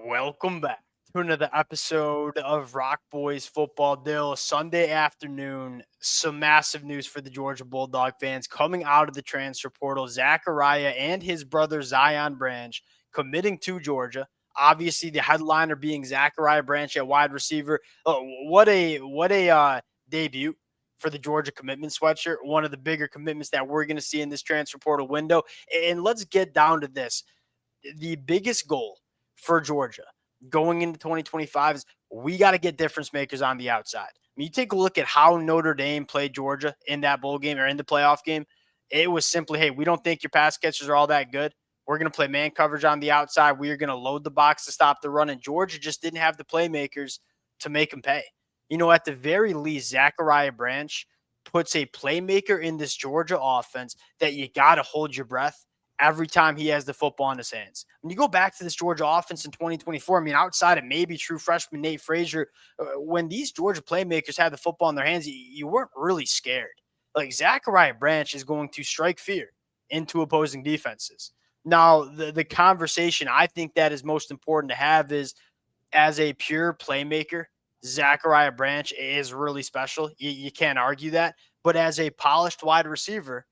Welcome back to another episode of Rock Boys Football Dill. Sunday afternoon, some massive news for the Georgia Bulldog fans coming out of the transfer portal. Zachariah and his brother Zion Branch committing to Georgia. Obviously, the headliner being Zachariah Branch at wide receiver. What a debut for the Georgia commitment sweatshirt. One of the bigger commitments that we're going to see in this transfer portal window. And let's get down to this. The biggest goal for Georgia going into 2025 is we got to get difference makers on the outside. I mean, you take a look at how Notre Dame played Georgia in that bowl game or in the playoff game. It was simply, hey, we don't think your pass catchers are all that good. We're going to play man coverage on the outside. We are going to load the box to stop the run. And Georgia just didn't have the playmakers to make them pay. At the very least, Zachariah Branch puts a playmaker in this Georgia offense that you got to hold your breath every time he has the football in his hands. When you go back to this Georgia offense in 2024, I mean, outside of maybe true freshman Nate Frazier, when these Georgia playmakers had the football in their hands, you weren't really scared. Like, Zachariah Branch is going to strike fear into opposing defenses. Now, the conversation I think that is most important to have is, as a pure playmaker, Zachariah Branch is really special. You can't argue that. But as a polished wide receiver,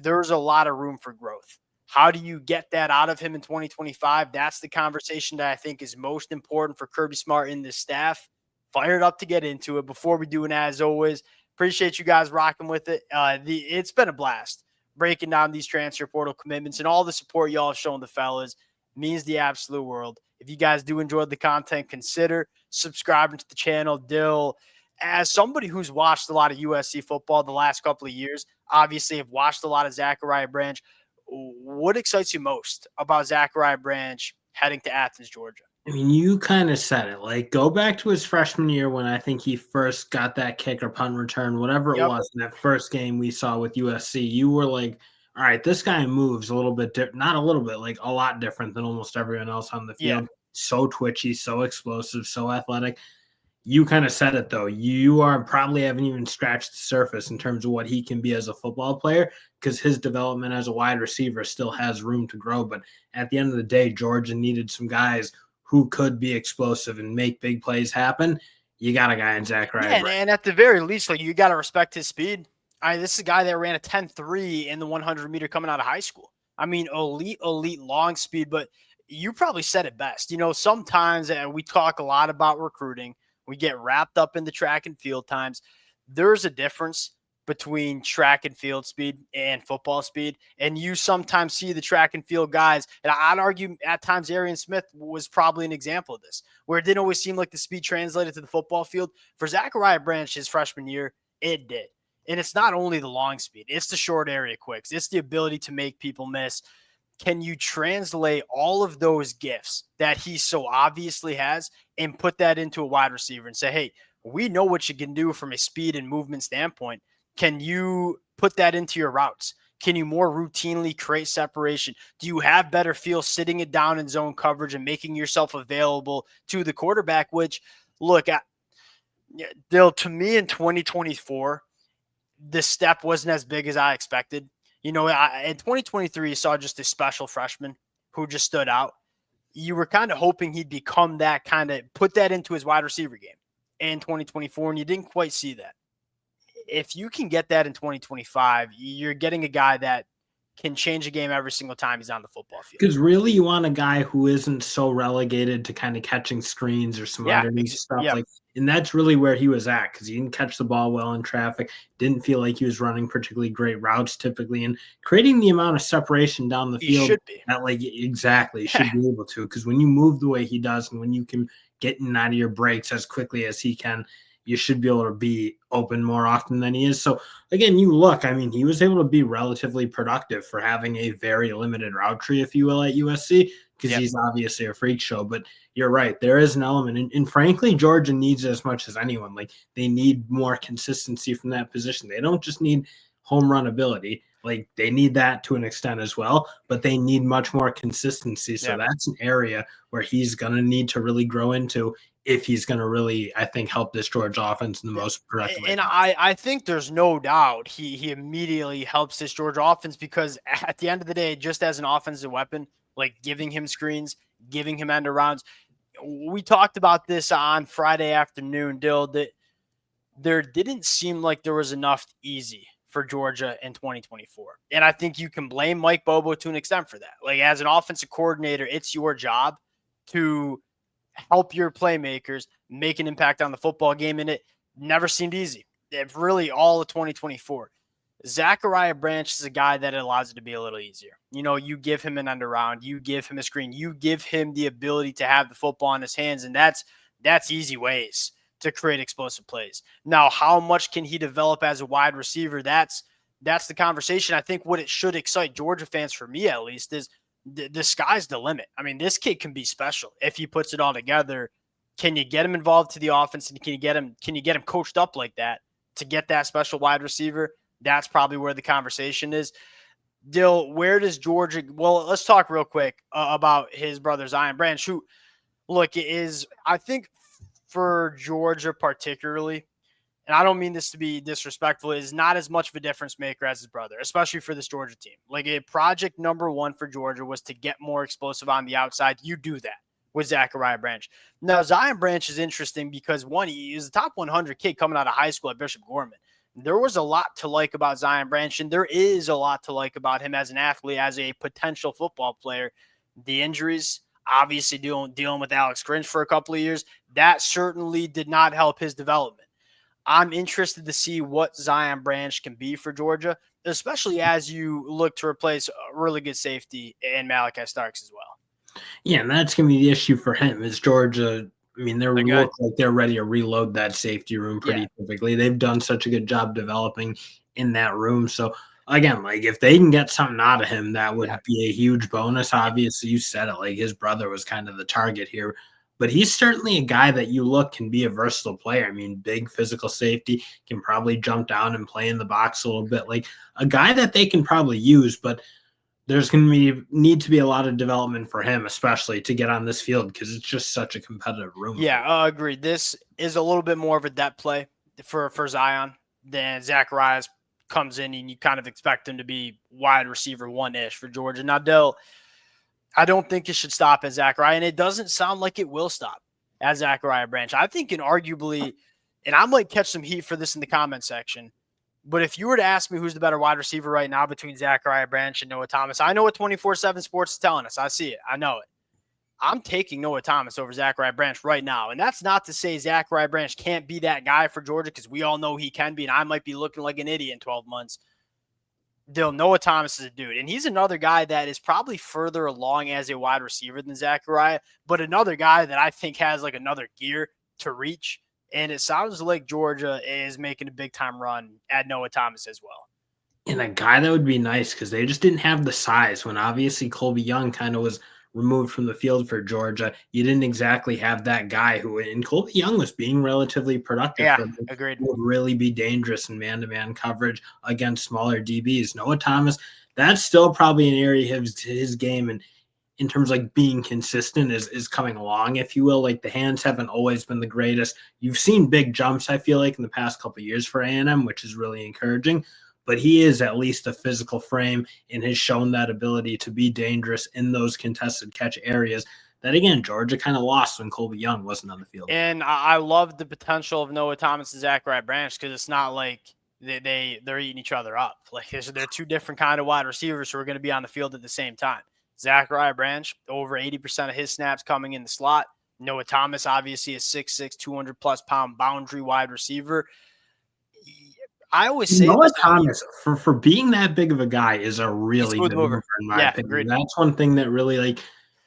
there's a lot of room for growth. How do you get that out of him in 2025? That's the conversation that I think is most important for Kirby Smart and this staff. Fired up to get into it. Before we do, and as always, appreciate you guys rocking with it. It's been a blast breaking down these transfer portal commitments, and all the support y'all have shown the fellas means the absolute world. If you guys do enjoy the content, consider subscribing to the channel. Dill, as somebody who's watched a lot of USC football the last couple of years, obviously have watched a lot of Zachariah Branch. What excites you most about Zachariah Branch heading to Athens, Georgia? I mean, you kind of said it. Like, go back to his freshman year when I think he first got that kick or punt return, whatever it was, in that first game we saw with USC. You were like, all right, this guy moves a little bit different, not a little bit, like a lot different than almost everyone else on the field. Yeah. So twitchy, so explosive, so athletic. You kind of said it, though. You probably haven't even scratched the surface in terms of what he can be as a football player, because his development as a wide receiver still has room to grow. But at the end of the day, Georgia needed some guys who could be explosive and make big plays happen. You got a guy in Zachariah. Yeah, and at the very least, like, you got to respect his speed. This is a guy that ran a 10.3 in the 100-meter coming out of high school. I mean, elite long speed, but you probably said it best. Sometimes we talk a lot about recruiting. We get wrapped up in the track and field times. There's a difference between track and field speed and football speed. And you sometimes see the track and field guys, and I'd argue at times Arian Smith was probably an example of this, where it didn't always seem like the speed translated to the football field. For Zachariah Branch, his freshman year, it did. And it's not only the long speed, it's the short area quicks. It's the ability to make people miss. Can you translate all of those gifts that he so obviously has and put that into a wide receiver and say, hey, we know what you can do from a speed and movement standpoint. Can you put that into your routes? Can you more routinely create separation? Do you have better feel sitting it down in zone coverage and making yourself available to the quarterback? Which, look, Dill, to me in 2024, the step wasn't as big as I expected. In 2023, you saw just a special freshman who just stood out. You were kind of hoping he'd become that, kind of put that into his wide receiver game in 2024, and you didn't quite see that. If you can get that in 2025, you're getting a guy that can change a game every single time he's on the football field. Because really, you want a guy who isn't so relegated to kind of catching screens or some underneath stuff. Yeah. And that's really where he was at, because he didn't catch the ball well in traffic, didn't feel like he was running particularly great routes typically, and creating the amount of separation down the field. Should be. Exactly, should be able to, because when you move the way he does and when you can get in and out of your breaks as quickly as he can, you should be able to be open more often than he is. So again, he was able to be relatively productive for having a very limited route tree, if you will, at USC, because he's obviously a freak show. But you're right, there is an element. And frankly, Georgia needs it as much as anyone. Like, they need more consistency from that position. They don't just need home run ability. Like, they need that to an extent as well, but they need much more consistency. So that's an area where he's going to need to really grow into if he's going to really, I think, help this Georgia offense in the most productive way. And I think there's no doubt he immediately helps this Georgia offense, because at the end of the day, just as an offensive weapon, like giving him screens, giving him end arounds, we talked about this on Friday afternoon, Dill, that there didn't seem like there was enough easy for Georgia in 2024. And I think you can blame Mike Bobo to an extent for that. Like, as an offensive coordinator, it's your job to help your playmakers make an impact on the football game, and it never seemed easy. It really all of 2024. Zachariah Branch is a guy that allows it to be a little easier. You know, you give him an end around, you give him a screen, you give him the ability to have the football in his hands, and that's easy ways to create explosive plays. Now, how much can he develop as a wide receiver? That's the conversation. I think what it should excite Georgia fans, for me at least, is the sky's the limit. I mean, this kid can be special if he puts it all together. Can you get him involved to the offense, and can you get him coached up like that to get that special wide receiver? That's probably where the conversation is. Dill, where does Georgia? Well, let's talk real quick about his brother Zion Branch, who, look, is, I think, for Georgia particularly, and I don't mean this to be disrespectful, is not as much of a difference maker as his brother, especially for this Georgia team. Like, a project number one for Georgia was to get more explosive on the outside. You do that with Zachariah Branch. Now, Zion Branch is interesting because, one, he is a top 100 kid coming out of high school at Bishop Gorman. There was a lot to like about Zion Branch, and there is a lot to like about him as an athlete, as a potential football player. The injuries, obviously dealing with Alex Grinch for a couple of years, that certainly did not help his development. I'm interested to see what Zion Branch can be for Georgia, especially as you look to replace a really good safety in Malachi Starks as well. Yeah, and that's going to be the issue for him is Georgia. I mean, they look like they're ready to reload that safety room pretty typically. They've done such a good job developing in that room. So, again, like, if they can get something out of him, that would be a huge bonus. Obviously, you said it, like, his brother was kind of the target here. But he's certainly a guy that you look can be a versatile player. I mean, big physical safety, can probably jump down and play in the box a little bit. Like, a guy that they can probably use, but there's going to need to be a lot of development for him, especially to get on this field, because it's just such a competitive room. Yeah, I agree. This is a little bit more of a depth play for Zion than Zacharias comes in, and you kind of expect him to be wide receiver one-ish for Georgia. Now, Dill, I don't think it should stop at Zachariah, and it doesn't sound like it will stop at Zachariah Branch. I think, arguably, and I might catch some heat for this in the comment section, but if you were to ask me who's the better wide receiver right now between Zachariah Branch and Noah Thomas, I know what 24/7 Sports is telling us. I see it. I know it. I'm taking Noah Thomas over Zachariah Branch right now. And that's not to say Zachariah Branch can't be that guy for Georgia, because we all know he can be, and I might be looking like an idiot in 12 months. Noah Thomas is a dude, and he's another guy that is probably further along as a wide receiver than Zachariah, but another guy that I think has like another gear to reach. And it sounds like Georgia is making a big-time run at Noah Thomas as well. And a guy that would be nice, because they just didn't have the size when obviously Colby Young kind of was removed from the field for Georgia. You didn't exactly have that guy who, and Colby Young was being relatively productive. Yeah, agreed. Would really be dangerous in man-to-man coverage against smaller DBs. Noah Thomas, that's still probably an area of his game, and in terms of like being consistent is coming along, if you will. Like, the hands haven't always been the greatest. You've seen big jumps, I feel like, in the past couple of years for A&M, which is really encouraging. But he is at least a physical frame and has shown that ability to be dangerous in those contested catch areas that, again, Georgia kind of lost when Colby Young wasn't on the field. And I love the potential of Noah Thomas and Zachariah Branch, because it's not like they're eating each other up. Like, they're two different kind of wide receivers who are going to be on the field at the same time. Zachariah Branch, over 80% of his snaps coming in the slot. Noah Thomas, obviously a 6'6", 200-plus pound boundary wide receiver. I always say Noah Thomas, for being that big of a guy, is a really good mover, in my opinion. Agreed. That's one thing that really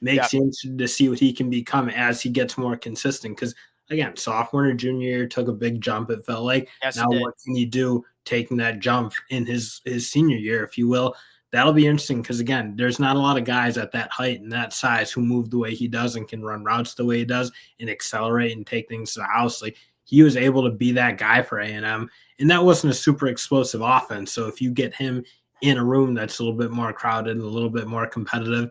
makes you interested to see what he can become as he gets more consistent. Because, again, sophomore and junior year took a big jump, it felt like. Now what can you do taking that jump in his senior year, if you will? That'll be interesting, because, again, there's not a lot of guys at that height and that size who move the way he does and can run routes the way he does and accelerate and take things to the house. Like, he was able to be that guy for A&M, and that wasn't a super explosive offense. So if you get him in a room that's a little bit more crowded and a little bit more competitive,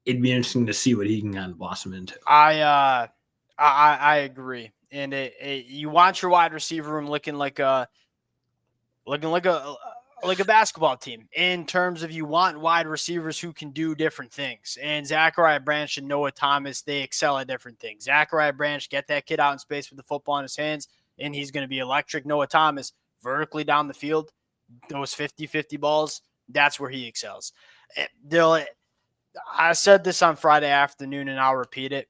it'd be interesting to see what he can kind of blossom into. I agree, and you want your wide receiver room looking like a like a basketball team in terms of you want wide receivers who can do different things. And Zachariah Branch and Noah Thomas, they excel at different things. Zachariah Branch, get that kid out in space with the football in his hands, and he's going to be electric. Noah Thomas, vertically down the field, those 50-50 balls, that's where he excels. Dylan, I said this on Friday afternoon, and I'll repeat it.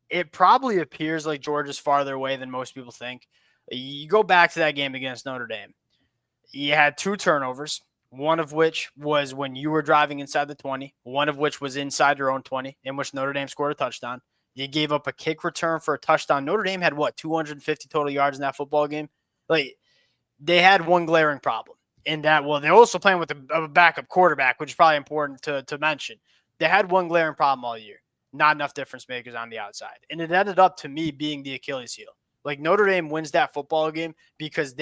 It probably appears like Georgia's farther away than most people think. You go back to that game against Notre Dame. You had 2 turnovers, one of which was when you were driving inside the 20, one of which was inside your own 20, in which Notre Dame scored a touchdown. You gave up a kick return for a touchdown. Notre Dame had, 250 total yards in that football game? Like, they had one glaring problem in that, they're also playing with a backup quarterback, which is probably important to mention. They had one glaring problem all year. Not enough difference makers on the outside. And it ended up, to me, being the Achilles heel. Like, Notre Dame wins that football game because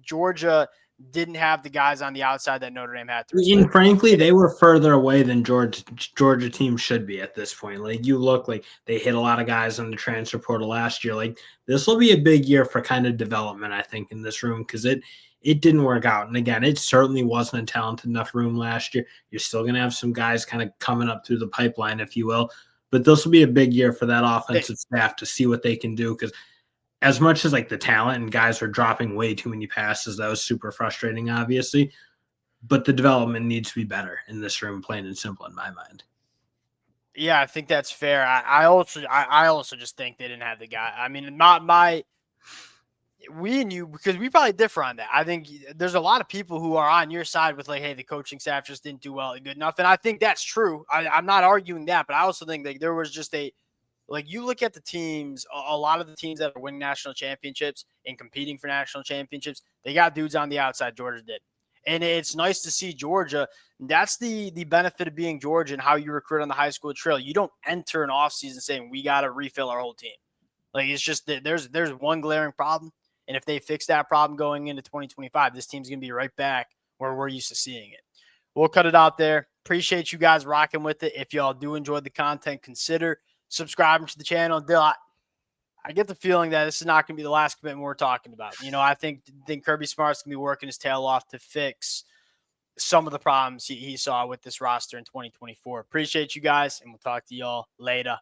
Georgia didn't have the guys on the outside that Notre Dame had to respect. And frankly, they were further away than Georgia team should be at this point. Like, you look like they hit a lot of guys on the transfer portal last year. Like, this will be a big year for kind of development, I think, in this room, because it didn't work out. And again, it certainly wasn't a talented enough room last year. You're still going to have some guys kind of coming up through the pipeline, if you will. But this will be a big year for that offensive staff to see what they can do, because as much as like the talent and guys are dropping way too many passes, that was super frustrating, obviously. But the development needs to be better in this room, plain and simple, in my mind. Yeah, I think that's fair. I also just think they didn't have the guy. I mean, we and you, because we probably differ on that. I think there's a lot of people who are on your side with like, hey, the coaching staff just didn't do well and good enough. And I think that's true. I'm not arguing that, but I also think that there was just you look at the teams, a lot of the teams that are winning national championships and competing for national championships, they got dudes on the outside. Georgia did. And it's nice to see Georgia. That's the benefit of being Georgia and how you recruit on the high school trail. You don't enter an offseason saying we got to refill our whole team. Like, it's just that there's one glaring problem. And if they fix that problem going into 2025, this team's going to be right back where we're used to seeing it. We'll cut it out there. Appreciate you guys rocking with it. If y'all do enjoy the content, consider subscribing to the channel. Dill, I get the feeling that this is not going to be the last commitment we're talking about. I think Kirby Smart's going to be working his tail off to fix some of the problems he saw with this roster in 2024. Appreciate you guys, and we'll talk to y'all later.